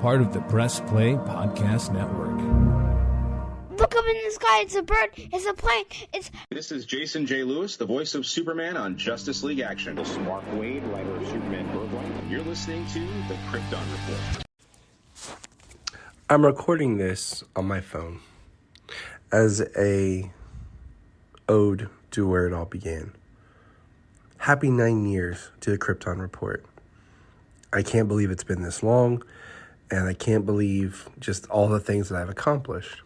part of the Press Play Podcast Network. Look up in the sky, it's a bird, it's a plane, This is Jason J. Lewis, the voice of Superman on Justice League Action. This is Mark Waid, writer of Superman Birthright. You're listening to the Krypton Report. I'm recording this on my phone as a ode to where it all began. Happy 9 years to the Krypton Report. I can't believe it's been this long, and I can't believe just all the things that I've accomplished.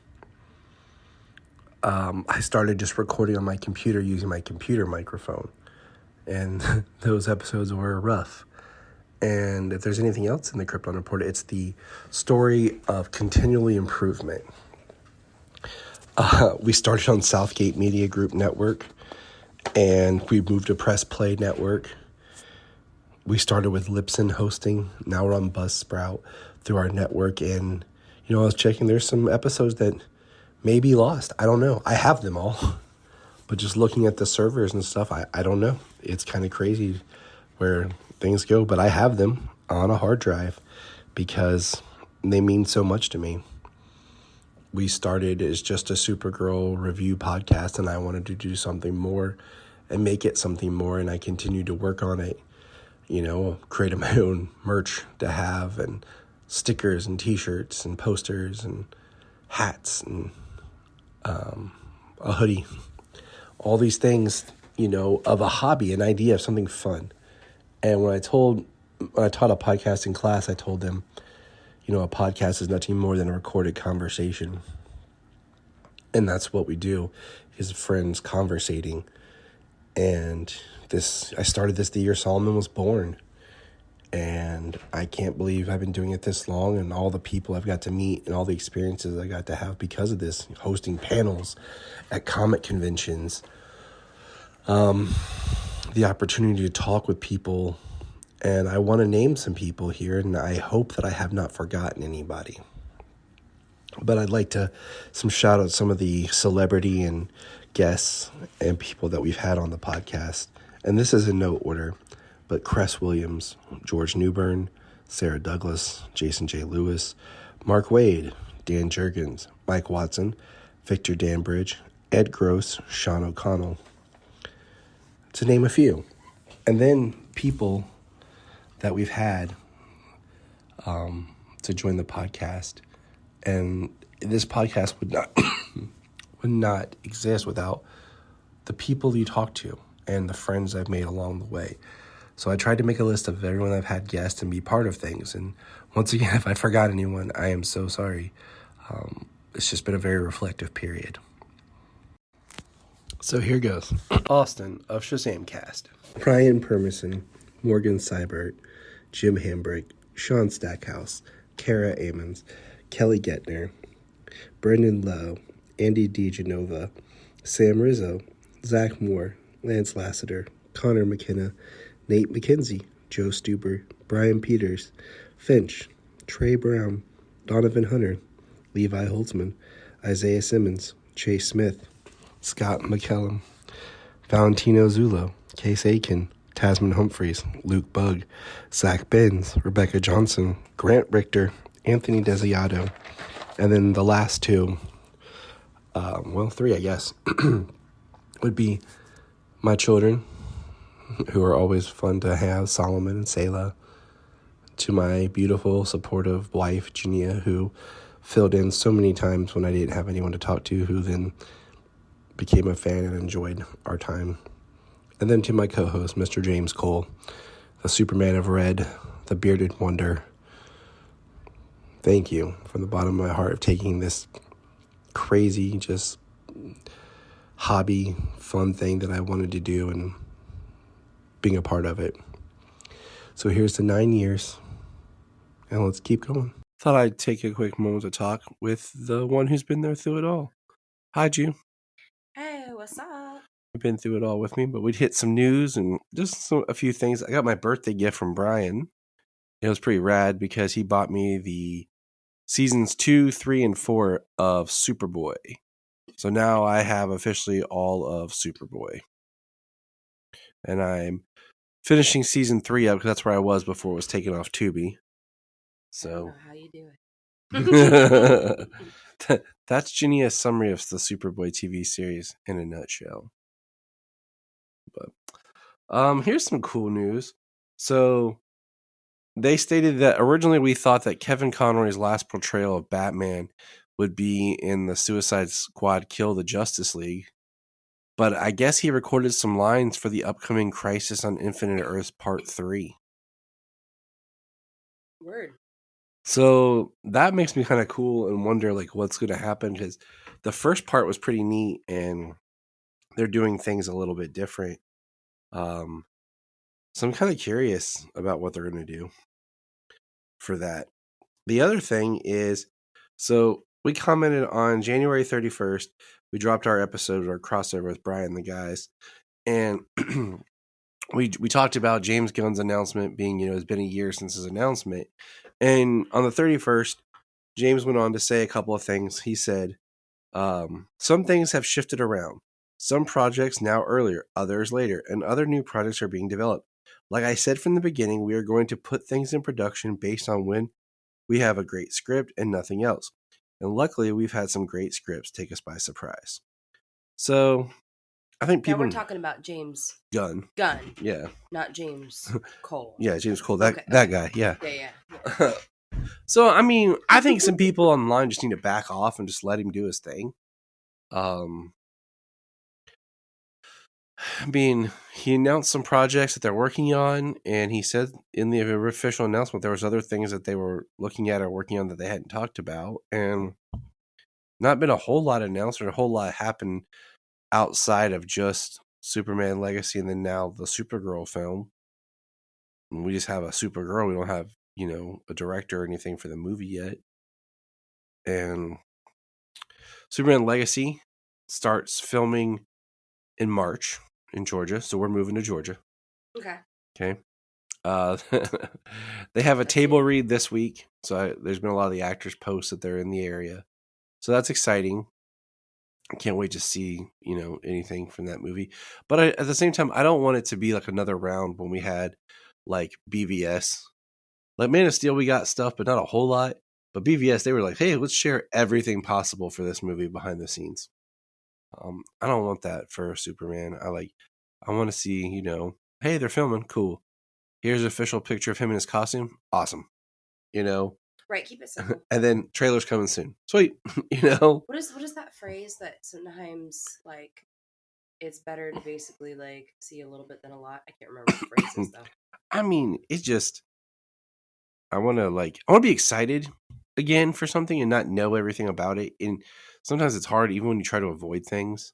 I started just recording on my computer using my computer microphone, and those episodes were rough. And if there's anything else in the Krypton Report, it's the story of continually improvement. We started on Southgate Media Group Network, and we moved to Press Play Network. We started with Libsyn hosting. Now we're on Buzzsprout through our network. And, I was checking, there's some episodes that may be lost. I don't know. I have them all. But just looking at the servers and stuff, I don't know. It's kind of crazy where things go. But I have them on a hard drive because they mean so much to me. We started as just a Supergirl review podcast, and I wanted to do something more and make it something more. And I continued to work on it, created my own merch to have, and stickers and T-shirts and posters and hats and a hoodie, all these things, of a hobby, an idea of something fun. And when I taught a podcasting class, I told them, a podcast is nothing more than a recorded conversation. And that's what we do, is friends conversating. And I started this the year Solomon was born. And I can't believe I've been doing it this long, and all the people I've got to meet and all the experiences I got to have because of this, hosting panels at comic conventions, the opportunity to talk with people. And I want to name some people here, and I hope that I have not forgotten anybody. But I'd like to shout out some of the celebrity and guests and people that we've had on the podcast. And this is in no order. But Cress Williams, George Newbern, Sarah Douglas, Jason J. Lewis, Mark Waid, Dan Jurgens, Mike Watson, Victor Danbridge, Ed Gross, Sean O'Connell, to name a few. And then people that we've had to join the podcast. And this podcast would not exist without the people you talk to and the friends I've made along the way. So I tried to make a list of everyone I've had guests and be part of things. And once again, if I forgot anyone, I am so sorry. It's just been a very reflective period. So here goes. Austin of Shazamcast. Brian Permerson, Morgan Seibert, Jim Hambrick, Sean Stackhouse, Kara Amons, Kelly Gettner, Brendan Lowe, Andy DeGenova, Sam Rizzo, Zach Moore, Lance Lassiter, Connor McKenna, Nate McKenzie, Joe Stuber, Brian Peters, Finch, Trey Brown, Donovan Hunter, Levi Holtzman, Isaiah Simmons, Chase Smith, Scott McCellum, Valentino Zullo, Case Aiken, Tasman Humphreys, Luke Bugg, Zach Benz, Rebecca Johnson, Grant Richter, Anthony Desiato, and then the last two, three, I guess, would be my children, who are always fun to have, Solomon and Selah, to my beautiful, supportive wife, Junia, who filled in so many times when I didn't have anyone to talk to, who then became a fan and enjoyed our time. And then to my co-host, Mr. James Cole, the Superman of Red, the bearded wonder. Thank you from the bottom of my heart of taking this crazy, just hobby, fun thing that I wanted to do and being a part of it. So here's the 9 years, and let's keep going. Thought I'd take a quick moment to talk with the one who's been there through it all. Hi, Ju. Hey, what's up? You've been through it all with me, but we'd hit some news and just a few things. I got my birthday gift from Brian. It was pretty rad because he bought me the seasons 2, 3, and 4 of Superboy. So now I have officially all of Superboy. And I'm finishing season 3 up because that's where I was before it was taken off Tubi. I don't So know how you do it. that's Junia's summary of the Superboy TV series in a nutshell. But here's some cool news. So they stated that originally we thought that Kevin Conroy's last portrayal of Batman would be in the Suicide Squad Kill the Justice League. But I guess he recorded some lines for the upcoming Crisis on Infinite Earths Part 3. Word. So that makes me kind of cool and wonder like what's going to happen, because the first part was pretty neat and they're doing things a little bit different. So I'm kind of curious about what they're going to do for that. The other thing is, so we commented on January 31st, we dropped our episode, our crossover with Brian the guys, and we talked about James Gunn's announcement being, it's been a year since his announcement. And on the 31st, James went on to say a couple of things. He said, some things have shifted around. Some projects now earlier, others later, and other new projects are being developed. Like I said from the beginning, we are going to put things in production based on when we have a great script and nothing else. And luckily, we've had some great scripts take us by surprise. So I think Now people... we're talking about James Gunn. Yeah. Not James Cole. Yeah, James Cole. Okay. That guy. Yeah. Yeah. So, I mean, I think some people online just need to back off and just let him do his thing. I mean, he announced some projects that they're working on, and he said in the official announcement there was other things that they were looking at or working on that they hadn't talked about, and not been a whole lot announced or a whole lot happened outside of just Superman Legacy and then now the Supergirl film. And we just have a Supergirl. We don't have, a director or anything for the movie yet. And Superman Legacy starts filming in March in Georgia, so we're moving to Georgia. Okay. They have a table read this week, so there's been a lot of the actors post that they're in the area, so that's exciting. I can't wait to see anything from that movie. But at the same time, I don't want it to be like another round when we had like BVS. Like Man of Steel, we got stuff, but not a whole lot. But BVS, they were like, hey, let's share everything possible for this movie behind the scenes. I don't want that for Superman. I want to see, hey, they're filming. Cool. Here's an official picture of him in his costume. Awesome. Right, keep it simple. And then trailers coming soon. Sweet. What is that phrase that sometimes like it's better to basically like see a little bit than a lot? I can't remember what the phrase is though. I mean, it's just I want to be excited again for something and not know everything about it. And sometimes it's hard, even when you try to avoid things.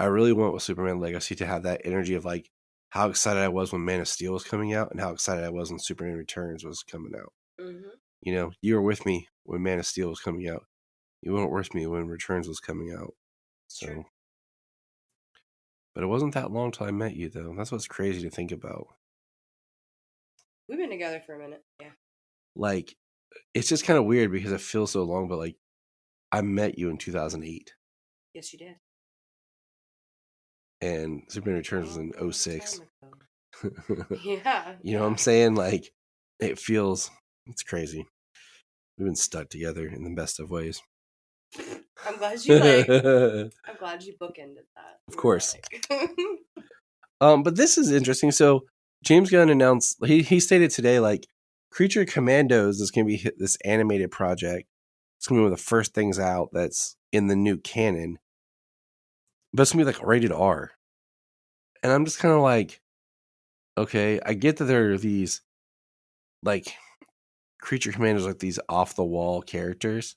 I really want with Superman Legacy to have that energy of like how excited I was when Man of Steel was coming out and how excited I was when Superman Returns was coming out. Mm-hmm. You were with me when Man of Steel was coming out. You weren't with me when Returns was coming out. So, True. But it wasn't that long till I met you, though. That's what's crazy to think about. We've been together for a minute, yeah. Like, it's just kind of weird because it feels so long, but like, I met you in 2008. Yes, you did. And Superman Returns was in 2006. Yeah. You know what I'm saying? Like, it's crazy. We've been stuck together in the best of ways. I'm glad you bookended that. Of course. But this is interesting. So James Gunn announced, he stated today, like, Creature Commandos is going to be this animated project. It's going to be one of the first things out that's in the new canon. But it's going to be like rated R. And I'm just kind of like, okay, I get that there are these like Creature Commandos, like these off the wall characters,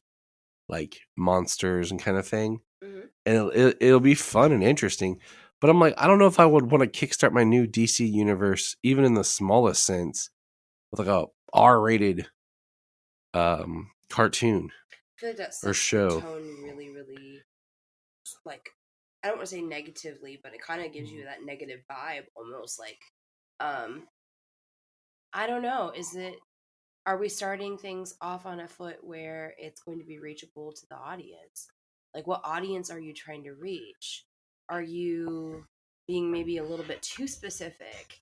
like monsters and kind of thing. Mm-hmm. And it'll be fun and interesting. But I'm like, I don't know if I would want to kickstart my new DC universe, even in the smallest sense, with like a R-rated cartoon. I feel like that's or show. Tone really, really, like, I don't want to say negatively, but it kind of gives you that negative vibe, almost like, I don't know. Are we starting things off on a foot where it's going to be reachable to the audience? Like, what audience are you trying to reach? Are you being maybe a little bit too specific?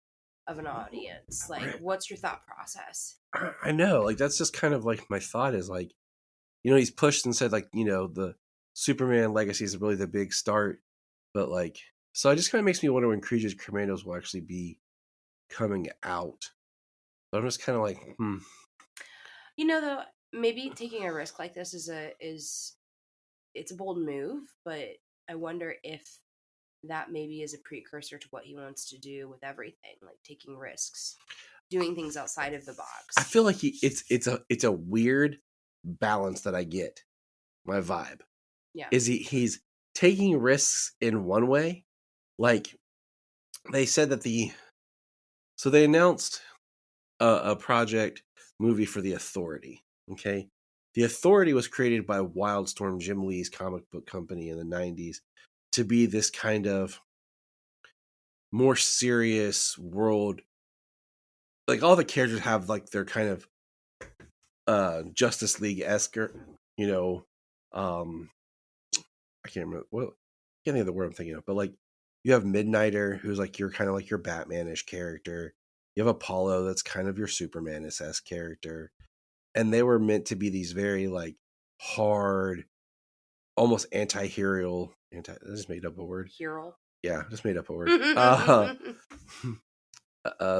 of an audience? Like, what's your thought process? I know, like that's just kind of like my thought is like, he's pushed and said like, the Superman legacy is really the big start, but like, so it just kind of makes me wonder when Creatures Commandos will actually be coming out. But I'm just kind of like, Though maybe taking a risk like this is it's a bold move, but I wonder if that maybe is a precursor to what he wants to do with everything, like taking risks, doing things outside of the box. I feel like it's a weird balance that I get. My vibe, is he's taking risks in one way, like they said that so they announced a project movie for The Authority. Okay, The Authority was created by Wildstorm, Jim Lee's comic book company in the 90s, to be this kind of more serious world. Like all the characters have like their kind of Justice League-esque, I can't remember can't think of the word I'm thinking of, but like you have Midnighter, who's like your kind of like your Batman-ish character. You have Apollo, that's kind of your Superman-esque character, and they were meant to be these very like hard, almost anti-hero. I just made up a word. Hero. Yeah, just made up a word.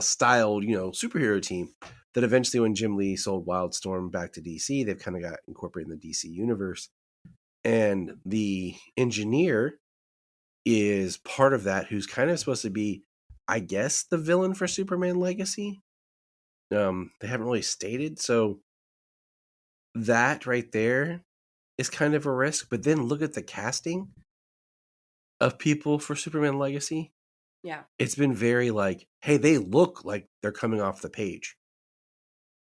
Styled, superhero team that eventually, when Jim Lee sold Wildstorm back to DC, they've kind of got incorporated in the DC universe. And the engineer is part of that, who's kind of supposed to be, I guess, the villain for Superman Legacy. They haven't really stated, so that right there is kind of a risk. But then look at the casting of people for Superman Legacy. Yeah. It's been very like, hey, they look like they're coming off the page.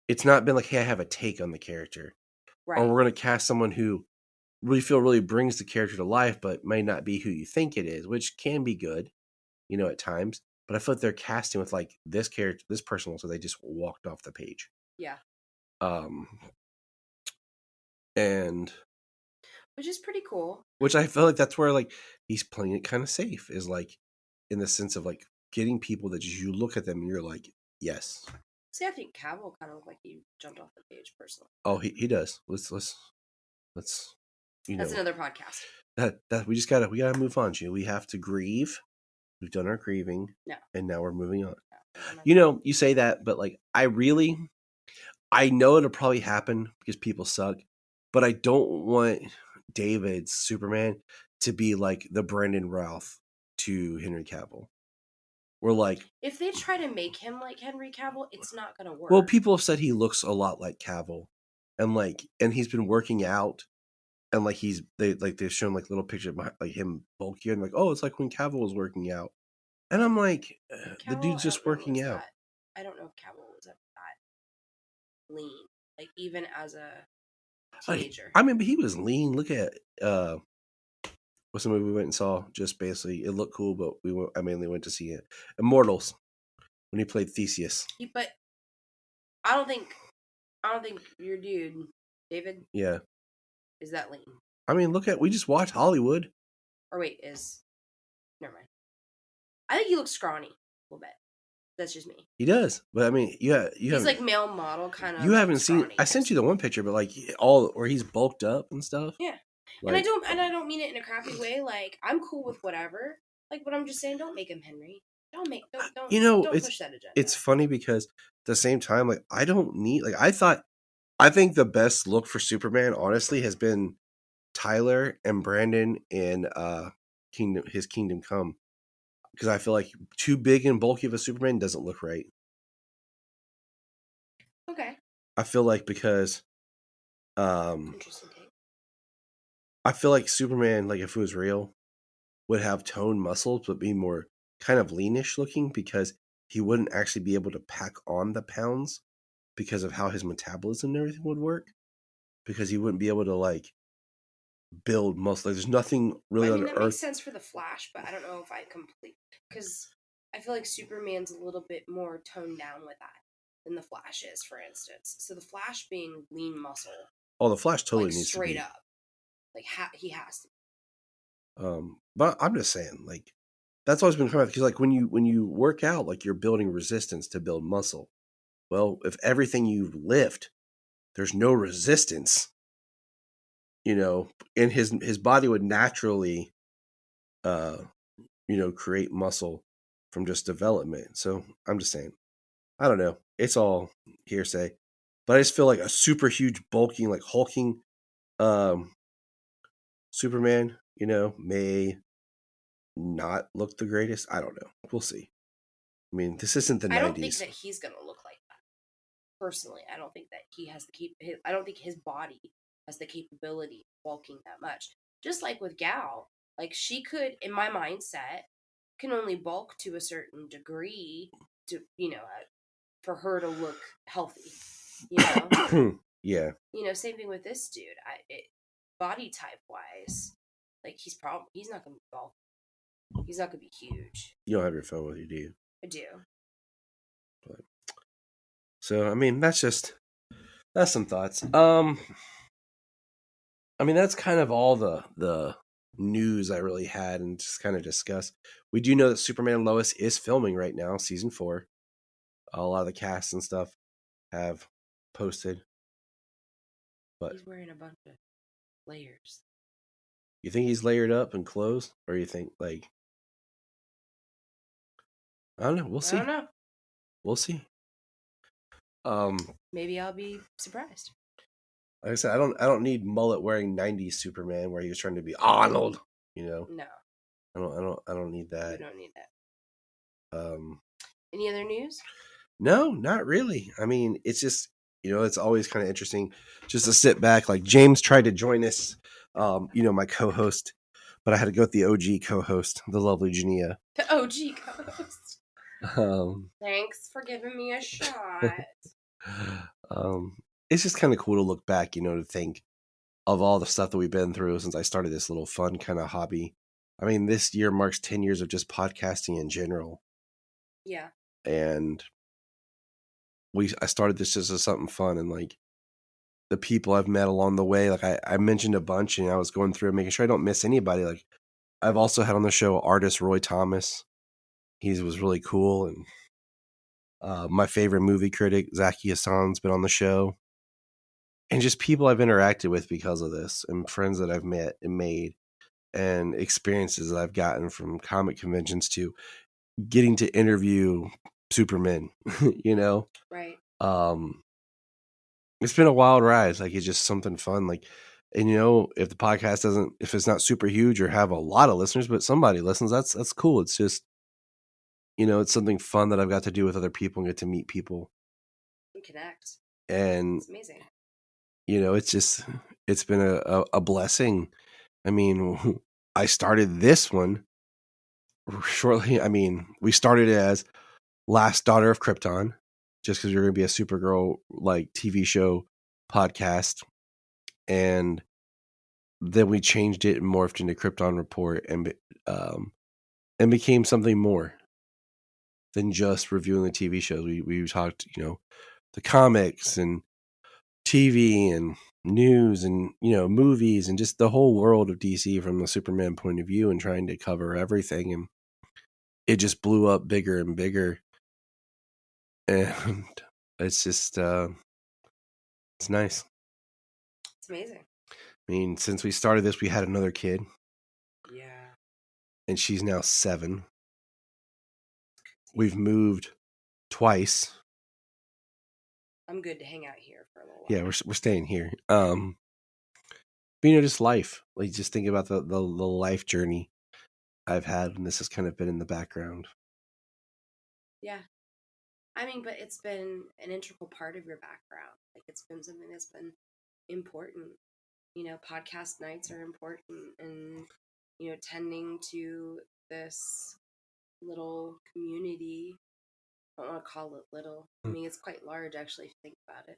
It's not been like, hey, I have a take on the character. Right. Or we're going to cast someone who really brings the character to life, but may not be who you think it is, which can be good, at times. But I feel like they're casting with like this character, this person, so they just walked off the page. Yeah. And which is pretty cool. Which I feel like that's where like he's playing it kind of safe, is like in the sense of like getting people that you look at them and you're like, yes. See, I think Cavill kind of looked like he jumped off the page personally. Oh, he does. Let's That's another podcast. That we gotta move on, Julia. We have to grieve. We've done our grieving. No. And now we're moving on. No. You say that, but like I know it'll probably happen because people suck, but I don't want David's Superman to be like the Brandon Routh to Henry Cavill. We're like, if they try to make him like Henry Cavill, it's not gonna work. Well, people have said he looks a lot like Cavill, and he's been working out, and like they've shown like little pictures of like him bulkier, and like, oh, it's like when Cavill was working out, and I'm like, the dude's just working out. I don't know if Cavill was ever that lean, like even as a teenager. I mean, but he was lean. Look at what's the movie we went and saw? Just basically, it looked cool, but I mainly went to see it. Immortals, when he played Theseus. But I don't think your dude David. Yeah. Is that lean? I mean, we just watched Hollywood. Or wait, never mind. I think he looks scrawny a little bit. That's just me. He does, but I mean, he's like male model kind of. You haven't seen. I sent you the one picture, but like all where he's bulked up and stuff. Yeah, and I don't mean it in a crappy way. Like I'm cool with whatever. Like, but I'm just saying, don't make him Henry. Don't push that agenda. It's funny because at the same time, like I don't need. Like I think the best look for Superman, honestly, has been Tyler and Brandon in Kingdom Come. Because I feel like too big and bulky of a Superman doesn't look right. Okay. I feel like because interesting take. I feel like Superman, like if it was real, would have toned muscles but be more kind of leanish looking, because he wouldn't actually be able to pack on the pounds because of how his metabolism and everything would work. Because he wouldn't be able to like build muscle. Like, there's nothing really on that Earth. Makes sense for the Flash, but I don't know if I because I feel like Superman's a little bit more toned down with that than the Flash is, for instance. So the Flash being lean muscle. Oh, the Flash totally needs straight to be up. Like he has to. But I'm just saying, like that's always been coming because like when you work out, like you're building resistance to build muscle. Well, if everything you lift, there's no resistance, and his body would naturally, create muscle from just development. So I'm just saying, I don't know. It's all hearsay, but I just feel like a super huge bulking, like hulking, Superman, may not look the greatest. I don't know. We'll see. I mean, this isn't the 90s. I don't think that he's going to look like that. Personally, I don't think that he has I don't think his body has the capability of bulking that much. Just like with Gal, like she could, in my mindset, can only bulk to a certain degree to, for her to look healthy. Yeah. Same thing with this dude. Body type wise, like he's not going to be bulky. He's not going to be huge. You don't have your phone with you, do you? I do. But, so I mean, that's some thoughts. I mean, that's kind of all the news I really had and just kind of discuss. We do know that Superman and Lois is filming right now, season 4. A lot of the cast and stuff have posted. But he's wearing a bunch of layers. You think he's layered up and clothes, or you think like I don't know. We'll see. I don't know. We'll see. Maybe I'll be surprised. Like I said, I don't need mullet wearing 90s Superman where he was trying to be Arnold, No. I don't need that. We don't need that. Any other news? No, not really. I mean, it's just, it's always kind of interesting just to sit back. Like James tried to join us, my co-host, but I had to go with the OG co-host, the lovely Junia. The OG co-host. Thanks for giving me a shot. It's just kind of cool to look back, to think of all the stuff that we've been through since I started this little fun kind of hobby. I mean, this year marks 10 years of just podcasting in general. Yeah. And I started this just as something fun, and like the people I've met along the way, like I mentioned a bunch, and I was going through and making sure I don't miss anybody. Like I've also had on the show artist Roy Thomas. He was really cool. And my favorite movie critic, Zaki Hassan's been on the show. And just people I've interacted with because of this, and friends that I've met and made, and experiences that I've gotten from comic conventions to getting to interview Superman, Right. It's been a wild ride. Like it's just something fun. Like, and if the podcast if it's not super huge or have a lot of listeners, but somebody listens, that's cool. It's just, it's something fun that I've got to do with other people and get to meet people and connect. And it's amazing. It's been a blessing. I mean, I started this one shortly. I mean, we started it as Last Daughter of Krypton, just because we were going to be a Supergirl like TV show podcast. And then we changed it and morphed into Krypton Report and became something more than just reviewing the TV shows. We talked, the comics and TV and news and, movies and just the whole world of DC from the Superman point of view, and trying to cover everything. And it just blew up bigger and bigger. And it's just, it's nice. It's amazing. I mean, since we started this, we had another kid. Yeah. And she's now 7. We've moved twice. I'm good to hang out here for a little while. Yeah, we're staying here. But, just life. Like, just think about the life journey I've had, and this has kind of been in the background. Yeah. I mean, but it's been an integral part of your background. Like, it's been something that's been important. Podcast nights are important, and, tending to this little community. I don't want to call it little. I mean, it's quite large, actually, if you think about it.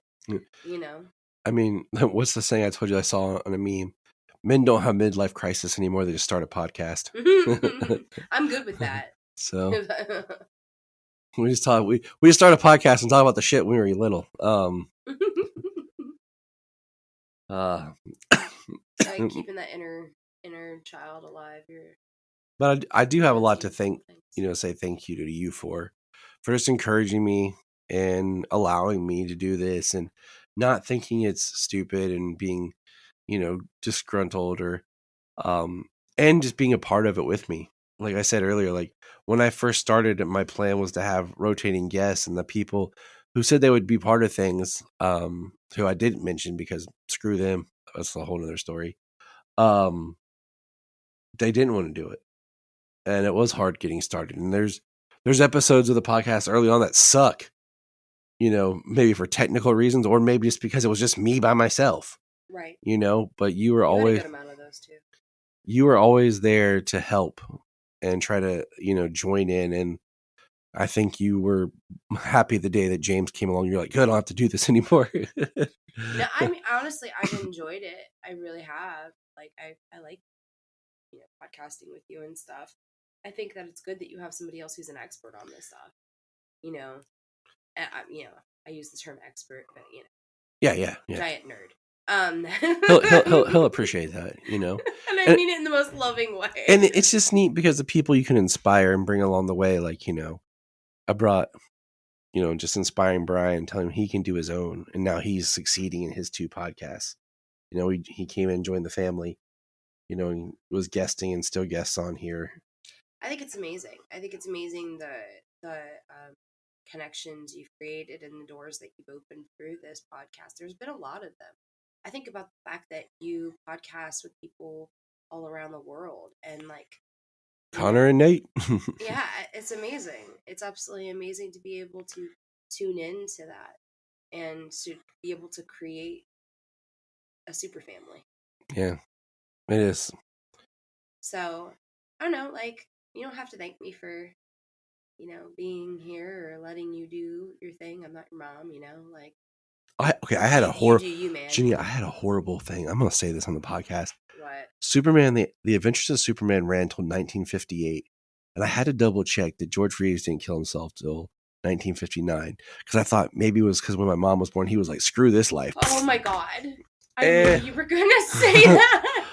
I mean, what's the saying I told you I saw on a meme? Men don't have midlife crisis anymore. They just start a podcast. I'm good with that. So we just start a podcast and talk about the shit when we were little. Like keeping that inner child alive. But I do have a lot to Things. say thank you to you for just encouraging me and allowing me to do this and not thinking it's stupid and being, disgruntled or, and just being a part of it with me. Like I said earlier, like when I first started, my plan was to have rotating guests, and the people who said they would be part of things, who I didn't mention because screw them. That's a whole other story. They didn't want to do it. And it was hard getting started. And there's episodes of the podcast early on that suck, maybe for technical reasons or maybe just because it was just me by myself. Right. But you were always a good amount of those too. You were always there to help and try to, join in. And I think you were happy the day that James came along. You're like, good, I don't have to do this anymore. No, I mean, honestly, I've enjoyed it. I really have. Like, I like, podcasting with you and stuff. I think that it's good that you have somebody else who's an expert on this stuff. And I use the term expert, but Yeah. giant nerd. He'll appreciate that, And I mean it in the most loving way. And it's just neat because the people you can inspire and bring along the way, like, I brought, just inspiring Brian, telling him he can do his own, and now he's succeeding in his 2 podcasts. He came in and joined the family, and was guesting and still guests on here. I think it's amazing. I think it's amazing the connections you've created and the doors that you've opened through this podcast. There's been a lot of them. I think about the fact that you podcast with people all around the world, and like Connor and Nate. Yeah, it's amazing. It's absolutely amazing to be able to tune into that and to be able to create a super family. Yeah, it is. So I don't know, like, you don't have to thank me for, being here or letting you do your thing. I'm not your mom, like. I had a horrible. You, man. Junia, I had a horrible thing. I'm gonna say this on the podcast. What? Superman, the Adventures of Superman ran until 1958, and I had to double check that George Reeves didn't kill himself till 1959 because I thought maybe it was because when my mom was born, he was like, "Screw this life." Oh my god! I knew you were gonna say that.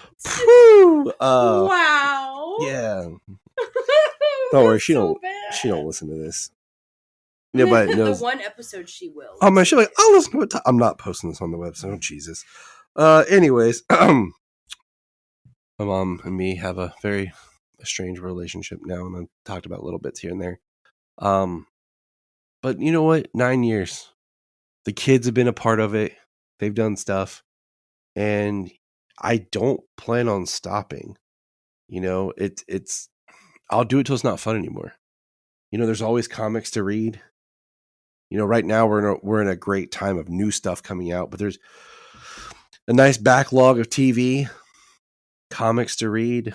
Wow. Yeah. Don't worry, she don't listen to this. Nobody knows. The one episode she will. Oh man, she's like, I'll listen to it. I'm not posting this on the website. Oh Jesus. Anyways, my mom and me have a very strange relationship now, and I've talked about little bits here and there. But you know what? 9 years. The kids have been a part of it. They've done stuff, and I don't plan on stopping. It's. I'll do it till it's not fun anymore. There's always comics to read. Right now we're in a great time of new stuff coming out, but there's a nice backlog of TV, comics to read,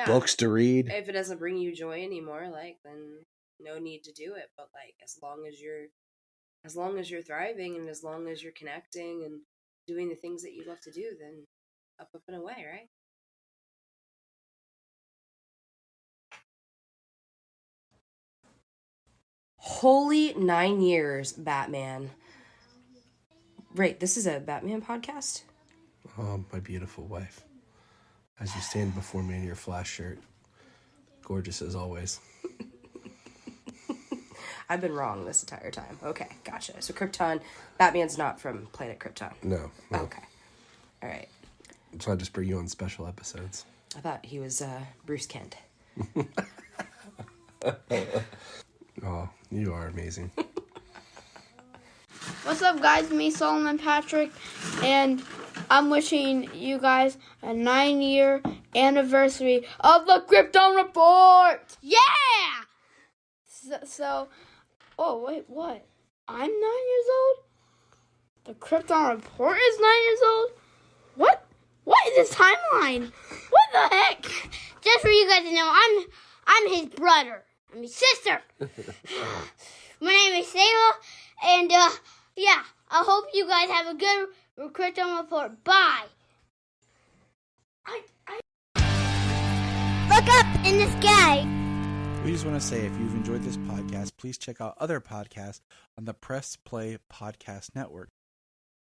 books to read. If it doesn't bring you joy anymore, like, then no need to do it. But like, as long as you're thriving and as long as you're connecting and doing the things that you love to do, then up and away, right? Holy 9 years, Batman. Right, this is a Batman podcast? Oh, my beautiful wife. As you stand before me in your Flash shirt. Gorgeous as always. I've been wrong this entire time. Okay, gotcha. So Krypton, Batman's not from planet Krypton. No. Okay. All right. So I just bring you on special episodes. I thought he was Bruce Kent. Oh, you are amazing. What's up, guys? Me, Solomon Patrick, and I'm wishing you guys a 9-year anniversary of the Krypton Report. Yeah! Oh, wait, what? I'm 9 years old? The Krypton Report is 9 years old? What? What is this timeline? What the heck? Just for you guys to know, I'm his brother. I'm his sister. My name is Sayla, and yeah, I hope you guys have a good Krypton Report. Bye. Look up in the sky. We just want to say, if you've enjoyed this podcast, please check out other podcasts on the Press Play Podcast Network.